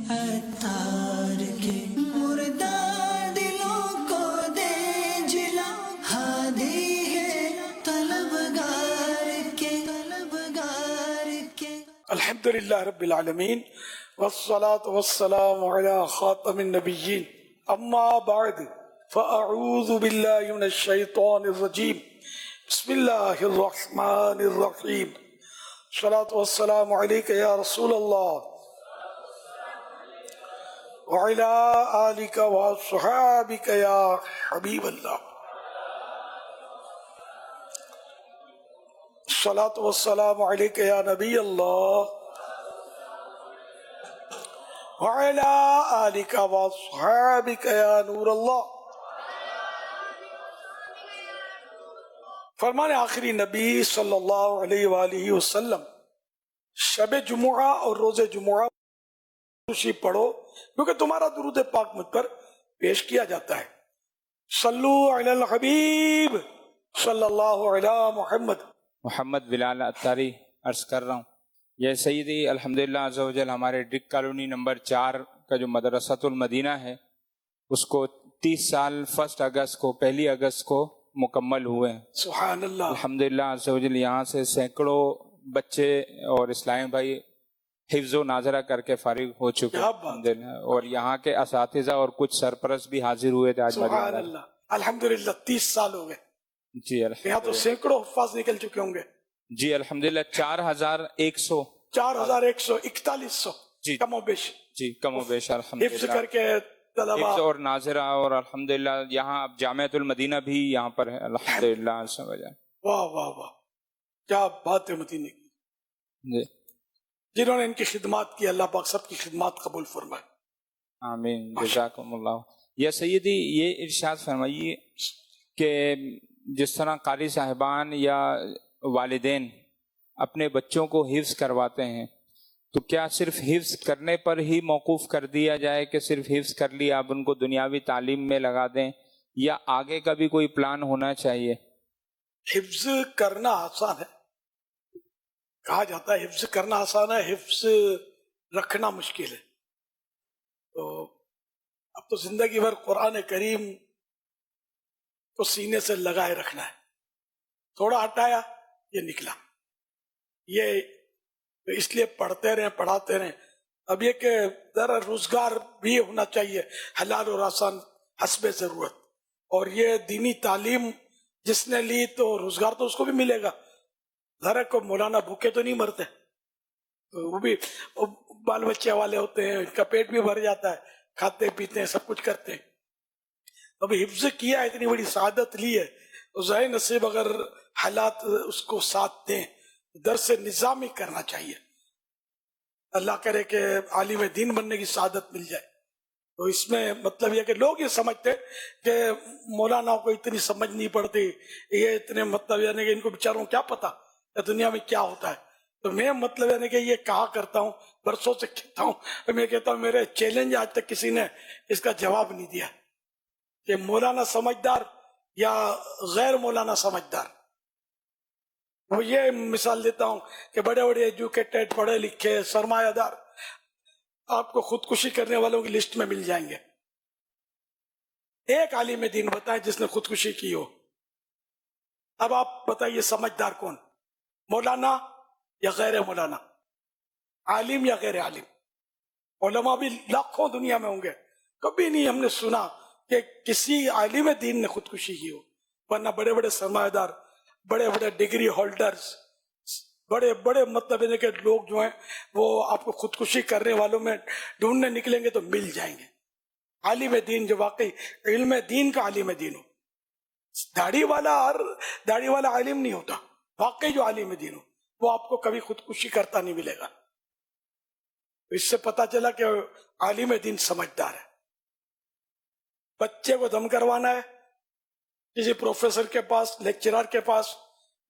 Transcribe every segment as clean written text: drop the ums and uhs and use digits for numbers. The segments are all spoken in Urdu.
عطار کے، مردہ دلوں کو دے جلا، ہادی ہے طلبگار کے، طلبگار کے۔ الحمدللہ رب العالمین والصلاة والسلام علی خاتم النبیین، اما بعد فاعوذ باللہ من الشیطان الرجیم، بسم اللہ الرحمن الرحیم، الصلاة والسلام علیک یا رسول اللہ وعلی آلک وصحابک یا حبیب اللہ، الصلاة والسلام علیک یا نبی اللہ وعلی آلک وصحابک یا نور اللہ۔ فرمان آخری نبی صلی اللہ علیہ وآلہ وسلم، شب جمعہ اور روز جمعہ خوشی پڑھو کیونکہ تمہارا درود پاک مجھ پر پیش کیا جاتا ہے۔ صلو علی الحبیب صلی اللہ علی محمد۔ محمد بلال اتاری عرض کر رہا ہوں، یہ سیدی الحمدللہ عز و جل ہمارے ڈرک کالونی نمبر 4 کا جو مدرسۃ المدینہ ہے اس کو 30 سال 1 اگست کو، 1 اگست کو مکمل ہوئے ہیں۔ سبحان اللہ۔ الحمدللہ عز و جل یہاں سے سینکڑوں بچے اور اسلامی بھائی حفظ و ناظرہ کر کے فارغ ہو چکے ہیں الحمدللہ، اور یہاں کے اساتذہ اور کچھ سرپرست بھی حاضر ہوئے تھے آج سبحان مدینہ۔ اللہ، الحمدللہ 30 سال ہو گئے، جی یہاں تو الحمدللہ، سینکڑوں حفاظ نکل چکے ہوں گے۔ جی الحمدللہ 4100 4141 جی کم و بیش جی کم و بیش حفظ الحمدللہ کر کے طلبا۔ حفظ اور ناظرہ، اور الحمدللہ یہاں اب جامعۃ المدینہ بھی یہاں پر ہے الحمدللہ۔ واہ واہ واہ، کیا بات ہے مدینے کی، جی جنہوں نے ان کی خدمات کی، اللہ پاک سب کی خدمات قبول فرمائے۔ آمین، جزاکم اللہ۔ یا سیدی یہ ارشاد فرمائیے کہ جس طرح قاری صاحبان یا والدین اپنے بچوں کو حفظ کرواتے ہیں تو کیا صرف حفظ کرنے پر ہی موقوف کر دیا جائے کہ صرف حفظ کر لیا اب ان کو دنیاوی تعلیم میں لگا دیں، یا آگے کا بھی کوئی پلان ہونا چاہیے؟ حفظ کرنا آسان ہے، کہا جاتا ہے حفظ کرنا آسان ہے، حفظ رکھنا مشکل ہے۔ تو اب تو زندگی بھر قرآن کریم کو سینے سے لگائے رکھنا ہے، تھوڑا ہٹایا یہ نکلا، یہ اس لیے پڑھتے رہیں پڑھاتے رہیں۔ اب یہ کہ ذرا روزگار بھی ہونا چاہیے حلال اور آسان حسب ضرورت، اور یہ دینی تعلیم جس نے لی تو روزگار تو اس کو بھی ملے گا، ذرا کو مولانا بھوکے تو نہیں مرتے، وہ بھی بال بچے والے ہوتے ہیں، ان کا پیٹ بھی بھر جاتا ہے، کھاتے پیتے ہیں سب کچھ کرتے ہیں۔ اب حفظ کیا، اتنی بڑی سعادت لی ہے، ظاہر نصیب اگر حالات اس کو ساتھ دیں، درس نظامی کرنا چاہیے، اللہ کرے کہ عالم دین بننے کی سعادت مل جائے۔ تو اس میں مطلب یہ کہ لوگ یہ سمجھتے کہ مولانا کو اتنی سمجھ نہیں پڑتی، یہ اتنے مطلب یعنی کہ ان کو بیچاروں کیا پتا دنیا میں کیا ہوتا ہے۔ تو میں مطلب یعنی کہ یہ کہا کرتا ہوں، برسوں سے کہتا ہوں، میں کہتا ہوں میرے چیلنج آج تک کسی نے اس کا جواب نہیں دیا کہ مولانا سمجھدار یا غیر مولانا سمجھدار۔ وہ یہ مثال دیتا ہوں کہ بڑے بڑے ایجوکیٹڈ، پڑھے لکھے، سرمایہ دار آپ کو خودکشی کرنے والوں کی لسٹ میں مل جائیں گے، ایک عالم دین بتائیں جس نے خودکشی کی ہو۔ اب آپ بتائیے سمجھدار کون، مولانا یا غیر مولانا، عالم یا غیر عالم؟ علماء بھی لاکھوں دنیا میں ہوں گے، کبھی نہیں ہم نے سنا کہ کسی عالم دین نے خودکشی کی ہو، ورنہ بڑے بڑے سرمایہ دار، بڑے بڑے ڈگری ہولڈرز، بڑے بڑے مطلب ہے کہ لوگ جو ہیں وہ آپ کو خودکشی کرنے والوں میں ڈھونڈنے نکلیں گے تو مل جائیں گے۔ عالم دین جو واقعی علم دین کا عالم دین ہو، داڑھی والا عالم نہیں ہوتا، واقعی جو عالم دین ہو وہ آپ کو کبھی خودکشی کرتا نہیں ملے گا۔ اس سے پتا چلا کہ عالم دین سمجھدار ہے۔ بچے کو دم کروانا ہے کسی پروفیسر کے پاس، لیکچرر کے پاس،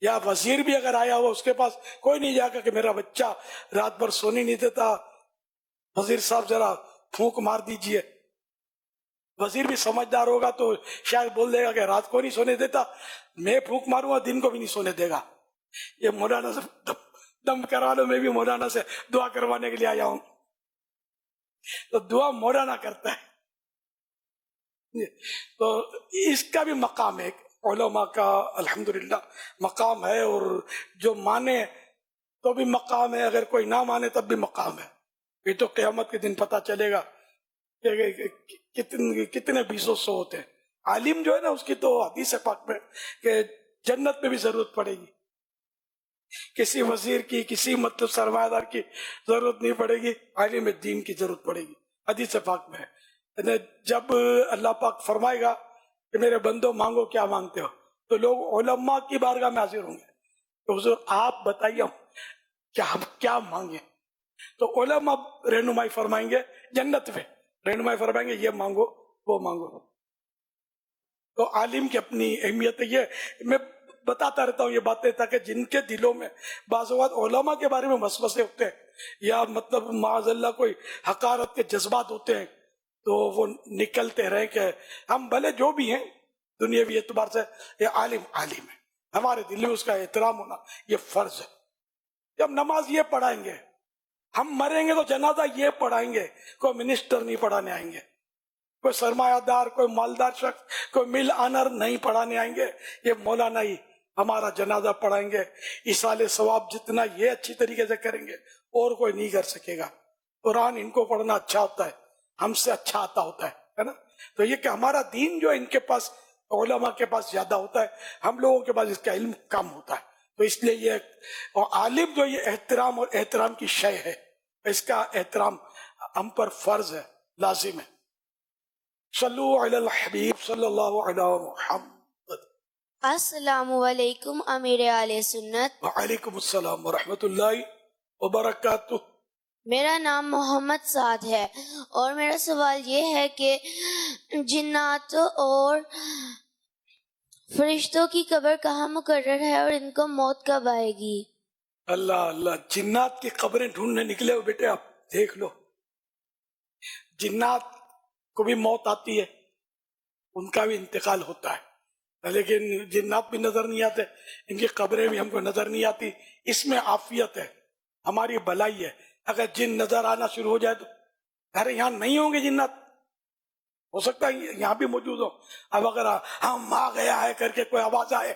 یا وزیر بھی اگر آیا ہوا اس کے پاس، کوئی نہیں جا کر کہ میرا بچہ رات بھر سونے نہیں دیتا، وزیر صاحب ذرا پھونک مار دیجئے۔ وزیر بھی سمجھدار ہوگا تو شاید بول دے گا کہ رات کو نہیں سونے دیتا، میں پھونک ماروں گا دن کو بھی نہیں سونے دے گا۔ یہ مولانا سے دم کروا لو، میں بھی مولانا سے دعا کروانے کے لیے آیا ہوں۔ تو دعا مولانا کرتا ہے. تو اس کا بھی مقام ہے, علماء کا الحمدللہ مقام ہے, اور جو مانے تو بھی مقام ہے, اگر کوئی نہ مانے تب بھی مقام ہے. یہ تو قیامت کے دن پتہ چلے گا کہ کتنے بیسوں سو ہوتے ہیں. عالم جو ہے نا, اس کی تو حدیث پاک میں کہ جنت میں بھی ضرورت پڑے گی, کسی وزیر کی, کسی مطلب سرمایہ دار کی ضرورت نہیں پڑے گی, عالم دین کی ضرورت پڑے گی. حدیث پاک میں ہے, جب اللہ پاک فرمائے گا کہ میرے بندوں مانگو کیا مانگتے ہو, تو لوگ علماء کی بارگاہ میں حاضر ہوں گے. تو حضور آپ بتائیے کیا ہم کیا مانگیں, تو علماء رہنمائی فرمائیں گے, جنت میں رہنمائی فرمائیں گے, یہ مانگو وہ مانگو. تو عالم کی اپنی اہمیت ہے. یہ میں بتاتا رہتا ہوں یہ باتیں تاکہ جن کے دلوں میں بعض اوقات علماء کے بارے میں وسوسے ہوتے ہیں, یا مطلب معاذ اللہ کوئی حقارت کے جذبات ہوتے ہیں, تو وہ نکلتے رہیں کہ ہم بھلے جو بھی ہیں دنیاوی اعتبار سے یہ عالم عالم ہے, ہمارے دل میں اس کا احترام ہونا یہ فرض ہے. جب نماز یہ پڑھائیں گے, ہم مریں گے تو جنازہ یہ پڑھائیں گے, کوئی منسٹر نہیں پڑھانے آئیں گے, کوئی سرمایہ دار, کوئی مالدار شخص, کوئی مل آنر نہیں پڑھانے آئیں گے, یہ مولانا ہی ہمارا جنازہ پڑھائیں گے. ایصال ثواب جتنا یہ اچھی طریقے سے کریں گے اور کوئی نہیں کر سکے گا. قرآن ان کو پڑھنا اچھا ہوتا ہے, ہم سے اچھا آتا ہوتا ہے نا. تو یہ کہ ہمارا دین جو ان کے پاس علماء کے پاس زیادہ ہوتا ہے, ہم لوگوں کے پاس اس کا علم کم ہوتا ہے. تو اس لیے یہ عالم جو یہ احترام اور احترام کی شے ہے, اس کا احترام ہم پر فرض ہے, لازم ہے. صلو علی الحبیب صلی اللہ علی محمد. السلام علیکم امیر اہل سنت. وعلیکم السلام ورحمۃ اللہ وبرکاتہ. میرا نام محمد سعد ہے اور میرا سوال یہ ہے کہ جنات اور فرشتوں کی قبر کہاں مقرر ہے اور ان کو موت کب آئے گی؟ اللہ اللہ, جنات کی قبریں ڈھونڈنے نکلے ہو بیٹے, آپ دیکھ لو. جنات کو بھی موت آتی ہے, ان کا بھی انتقال ہوتا ہے, لیکن جنات بھی نظر نہیں آتے, ان کی قبریں بھی ہم کو نظر نہیں آتی. اس میں عافیت ہے, ہماری بھلائی ہے. اگر جن نظر آنا شروع ہو جائے تو ارے یہاں نہیں ہوں گے جنات, ہو سکتا ہے یہاں بھی موجود ہو. اب اگر ہم آ گیا ہے کر کے کوئی آواز آئے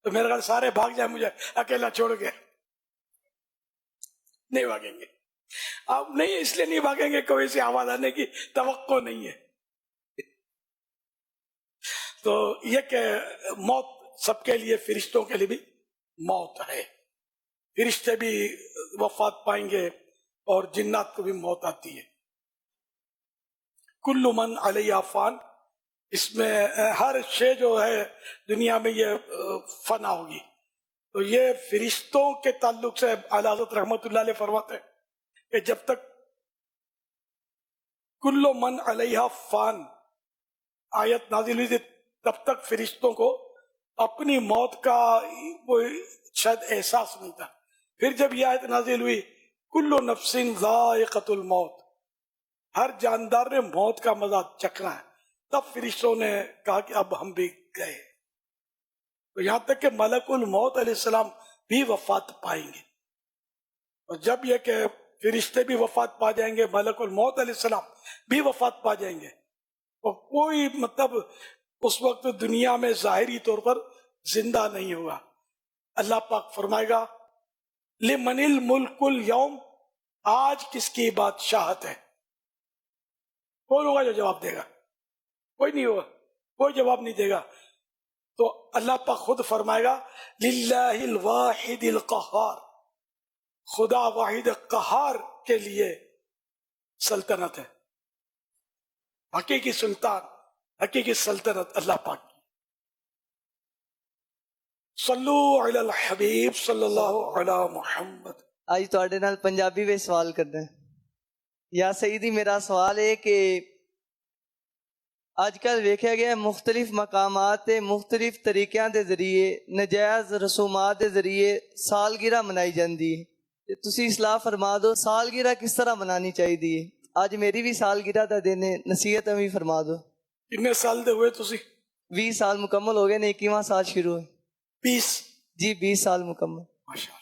تو میرے گھر سارے بھاگ جائیں, مجھے اکیلا چھوڑ کے نہیں بھاگیں گے. اب نہیں, اس لیے نہیں بھاگیں گے کوئی سی آواز آنے کی توقع نہیں ہے. تو یہ کہ موت سب کے لیے, فرشتوں کے لیے بھی موت ہے. فرشتے بھی وفات پائیں گے اور جنات کو بھی موت آتی ہے. کل من علیہ فان, اس میں ہر شے جو ہے دنیا میں یہ فنا ہوگی. تو یہ فرشتوں کے تعلق سے اعلیٰ حضرت رحمت اللہ علیہ فرماتے ہیں کہ جب تک کل من علیہ فان آیت نازل ہوئی تھی تب تک فرشتوں کو اپنی موت کا کوئی شاید احساس نہیں تھا. پھر جب یہ آیت نازل ہوئی کل نفس ذائقۃ الموت, ہر جاندار نے موت کا مزہ چکھنا ہے, تب فرشتوں نے کہا کہ اب ہم بھی گئے. تو یہاں تک کہ ملک الموت علیہ السلام بھی وفات پائیں گے. اور جب یہ کہ فرشتے بھی وفات پا جائیں گے, ملک الموت علیہ السلام بھی وفات پا جائیں گے, اور کوئی مطلب اس وقت دنیا میں ظاہری طور پر زندہ نہیں ہوگا. اللہ پاک فرمائے گا لمن الملک اليوم, آج کس کی بادشاہت ہے. کون ہوگا جو جواب دے گا؟ کوئی نہیں ہوگا, کوئی جواب نہیں دے گا. تو اللہ پاک خود فرمائے گا للہ الواحد القہار, خدا واحد قہار کے لیے سلطنت ہے. حقیقی سلطان, حقیقی سلطنت اللہ پاک کی. صلو علی الحبیب صلی اللہ علی محمد. آج تواڈے نال پنجابی میں سوال کرنا ہے. یا سیدی, میرا سوال ہے کہ اج کل ویکھیا گیا مختلف مقامات تے مختلف طریقیاں دے ذریعے نجائز رسومات دے ذریعے سالگرہ منائی جاندی ہے. تے تسی اصلاح فرما دو سالگرہ کس طرح منانی چاہیے. اج میری بھی سالگرہ دا دن ہے, نصیحت بھی فرما دو. کتنے سال دے ہوئے تسی؟ 20 سال مکمل ہو گئے نے, 21واں سال شروع ہے. 20 جی 20 سال مکمل. ماشاء اللہ.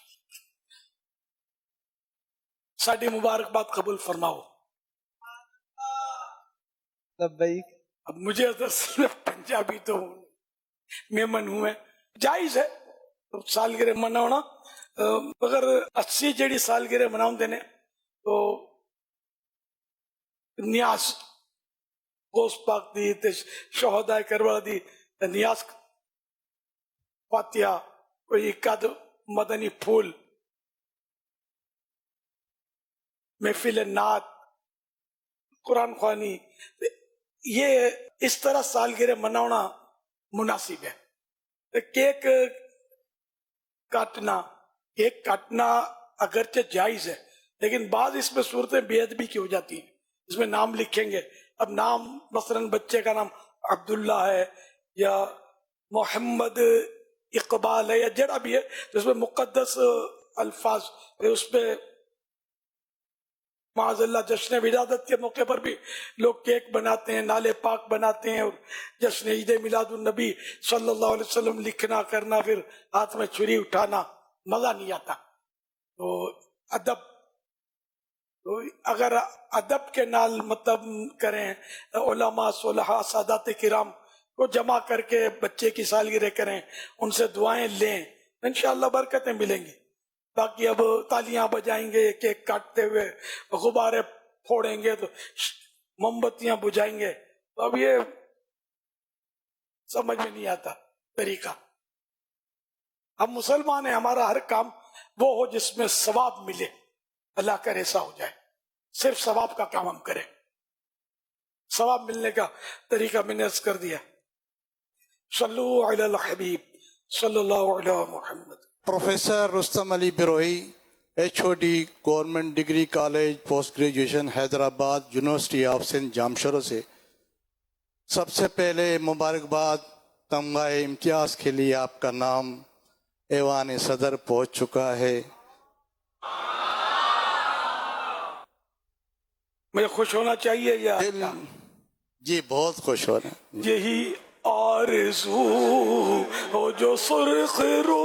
ساڈی مبارکباد قبول فرماؤ. لبیک. اب مجھے دراصل پنجابی تو میمن ہوں میں، جائز ہے سالگرہ مناونا، مگر 80 جڑی سالگرہ مناؤں دینے تو نیاز غوث پاک دی تے شہدائے کربلا دی نیاز فاتحہ، کوئی ایک مدنی پھول، محفل نعت، قرآن خوانی، یہ اس طرح سالگرہ مناونا مناسب ہے. کیک کاٹنا اگرچہ جائز ہے، لیکن بعض اس میں صورتیں بے ادبی کی ہو جاتی ہیں. اس میں نام لکھیں گے، اب نام مثلا بچے کا نام عبداللہ ہے یا محمد اقبال ہے یا جڑا بھی ہے، تو اس میں مقدس الفاظ، اس پہ معاذ اللہ جشن ولادت کے موقع پر بھی لوگ کیک بناتے ہیں، نالے پاک بناتے ہیں، اور جشن عید میلاد النبی صلی اللہ علیہ وسلم لکھنا کرنا، پھر ہاتھ میں چھری اٹھانا، مزہ نہیں آتا. تو ادب، تو اگر ادب کے نال مطلب کریں، علماء صلحاء سادات کرام کو جمع کر کے بچے کی سالگرہ کریں، ان سے دعائیں لیں، انشاءاللہ برکتیں ملیں گی. باقی اب تالیاں بجائیں گے کیک کاٹتے ہوئے، غبارے پھوڑیں گے، تو موم بتیاں بجھائیں گے، تو اب یہ سمجھ میں نہیں آتا طریقہ. ہم مسلمان ہیں، ہمارا ہر کام وہ ہو جس میں ثواب ملے، اللہ کا ایسا ہو جائے، صرف ثواب کا کام ہم کریں. ثواب ملنے کا طریقہ میں نے عرض کر دیا. صلو علی الحبیب صلی اللہ علیہ محمد. Professor Rustam Ali Brohi, HOD government degree college post graduation Hyderabad, university of Sindh Jamshoro سے سب سے پہلے مبارکباد. تمغہ امتیاز کے لیے آپ کا نام ایوان صدر پہنچ چکا ہے. مجھے خوش ہونا چاہیے یا جی بہت خوش ہو رہے ہیں. یہی آرزو ہو جو سرخ رو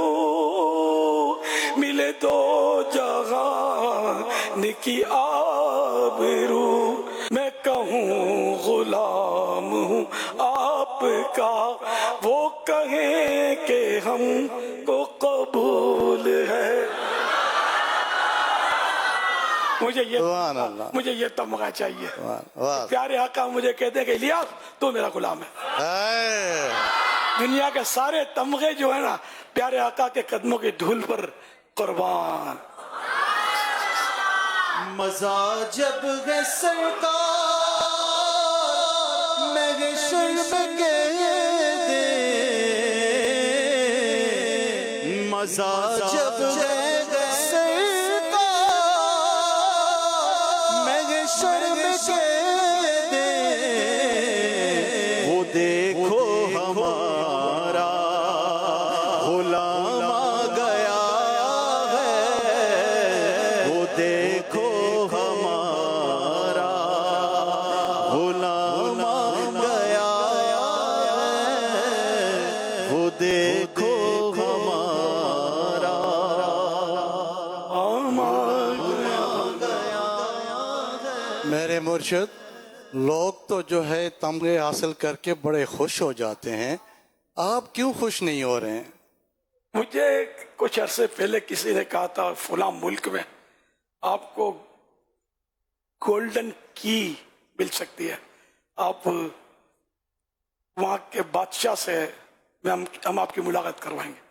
ملے تو جہان کی آبرو، میں کہوں غلام ہوں آپ کا، وہ کہیں کہ ہم کو قبول ہے. سبحان اللہ. مجھے یہ تمغہ چاہیے. واہ. پیارے آقا مجھے کہتے ہیں کہ الیاس تو میرا غلام ہے. دنیا کے سارے تمغے جو ہے نا پیارے آقا کے قدموں کی دھول پر قربان. مزہ جب ہے سرکار محشر میں کہہ دے، مزہ جب ہے سرکار محشر میں کہہ دے، وہ دیکھو ہمارا غلام آ گیا ہے، وہ دیکھو ہمارا غلام آ گیا ہے، وہ دیکھو ہمارا میرے مرشد، لوگ تو جو ہے تمغے حاصل کر کے بڑے خوش ہو جاتے ہیں، آپ کیوں خوش نہیں ہو رہے ہیں؟ مجھے کچھ عرصے پہلے کسی نے کہا تھا فلاں ملک میں آپ کو گولڈن کی مل سکتی ہے، آپ وہاں کے بادشاہ سے ہم آپ کی ملاقات کروائیں گے.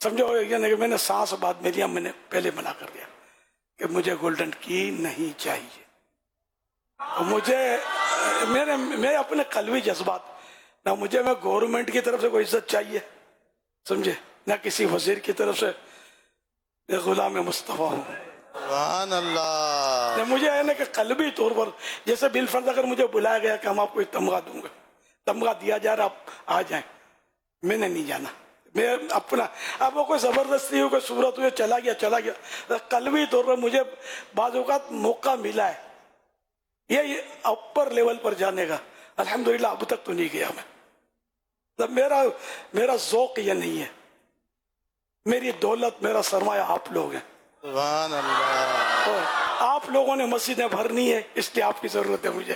سمجھو یعنی کہ میں نے سانس بعد میں نے پہلے منع کر دیا کہ مجھے گولڈن کی نہیں چاہیے. میرے اپنے قلبی جذبات، نہ مجھے میں گورنمنٹ کی طرف سے کوئی عزت چاہیے، سمجھے، نہ کسی وزیر کی طرف سے. میں غلام مصطفیٰ ہوں. سبحان اللہ. مجھے ہے نا کہ قلبی طور پر جیسے بالفرض اگر مجھے بلایا گیا کہ ہم آپ کو تمغہ دوں گا، تمغہ دیا جا رہا، آپ آ جائیں، میں نے نہیں جانا. میں اپنا اب وہ کوئی زبردستی ہو، کوئی صورت ہو، چلا گیا. قلبی طور پر مجھے بعض اوقات موقع ملا ہے یہ اپر لیول پر جانے کا، الحمدللہ اب تک تو نہیں گیا میں. تب میرا ذوق یہ نہیں ہے، میری دولت، میرا سرمایہ آپ لوگ ہیں. سبحان اللہ. اور آپ لوگوں نے مسجدیں بھرنی ہے، اس لیے آپ کی ضرورت ہے مجھے.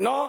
9